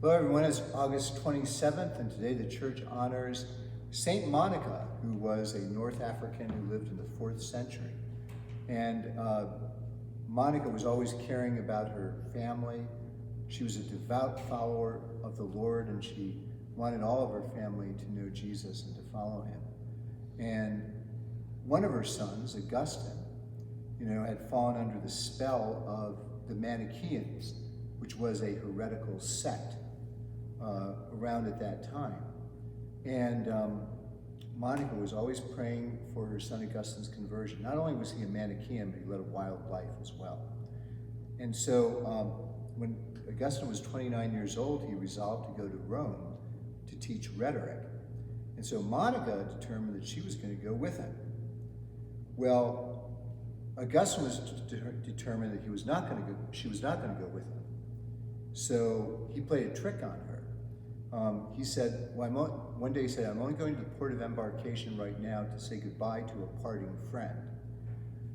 Hello everyone, it's August 27th and today the church honors Saint Monica, who was a North African who lived in the 4th century. And Monica was always caring about her family. She was a devout follower of the Lord, and she wanted all of her family to know Jesus and to follow him. And one of her sons, Augustine, had fallen under the spell of the Manichaeans, which was a heretical sect around at that time. And Monica was always praying for her son Augustine's conversion. Not only was he a Manichaean, but he led a wild life as well. And so when Augustine was 29 years old, he resolved to go to Rome to teach rhetoric. And so Monica determined that she was going to go with him. Well, Augustine was determined that she was not going to go with him. So he played a trick on her. He said, one day he said, I'm only going to the port of embarkation right now to say goodbye to a parting friend.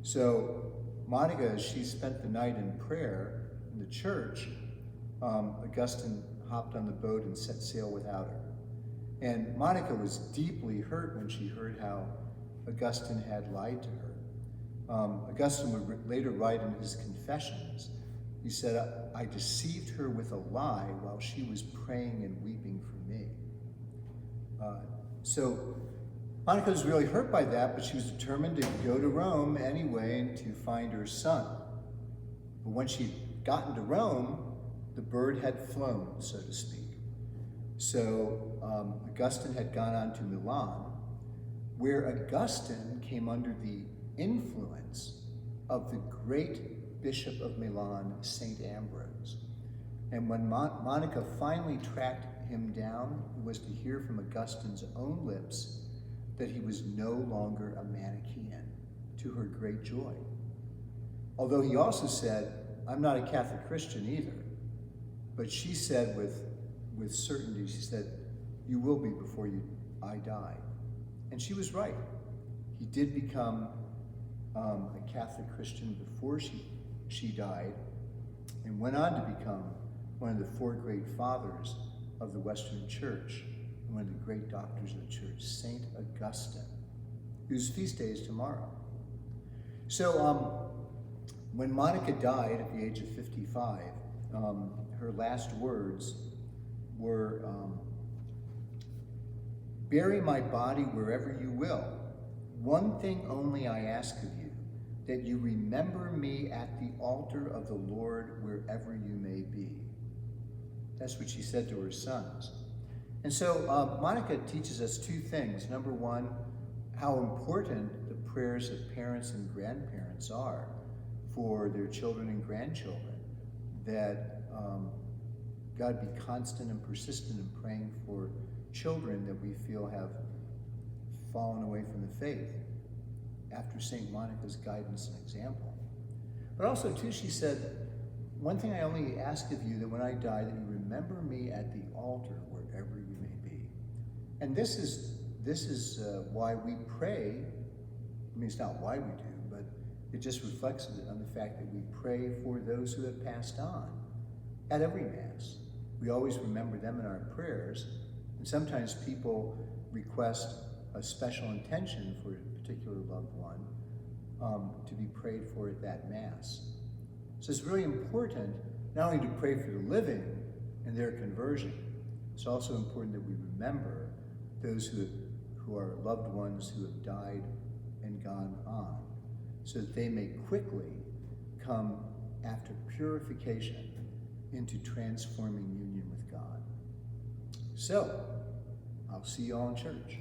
So Monica, as she spent the night in prayer in the church, Augustine hopped on the boat and set sail without her. And Monica was deeply hurt when she heard how Augustine had lied to her. Augustine would later write in his Confessions, he said, I deceived her with a lie while she was praying and weeping for me. So Monica was really hurt by that, but she was determined to go to Rome anyway and to find her son. But when she'd gotten to Rome, the bird had flown, so to speak. So Augustine had gone on to Milan, where Augustine came under the influence of the great Bishop of Milan, Saint Ambrose. And when Monica finally tracked him down, it was to hear from Augustine's own lips that he was no longer a Manichaean, to her great joy. Although he also said, I'm not a Catholic Christian either. But she said with certainty, she said, you will be before I die. And she was right. He did become a Catholic Christian before she died, and went on to become one of the 4 great fathers of the Western Church, and one of the great doctors of the church, Saint Augustine, whose feast day is tomorrow. So when Monica died at the age of 55, her last words were, bury my body wherever you will. One thing only I ask of you, that you remember me at the altar of the Lord wherever you may be. That's what she said to her sons. And so Monica teaches us 2 things. Number one, how important the prayers of parents and grandparents are for their children and grandchildren, that God be constant and persistent in praying for children that we feel have fallen away from the faith, after St. Monica's guidance and example. But also, too, she said, one thing I only ask of you, that when I die, that you remember me at the altar wherever you may be. And this is why we pray. I mean, it's not why we do, but it just reflects on the fact that we pray for those who have passed on at every Mass. We always remember them in our prayers, and sometimes people request a special intention for a particular loved one to be prayed for at that Mass. So it's really important not only to pray for the living and their conversion, it's also important that we remember those who are loved ones who have died and gone on, so that they may quickly come after purification into transforming union with God. So, I'll see you all in church.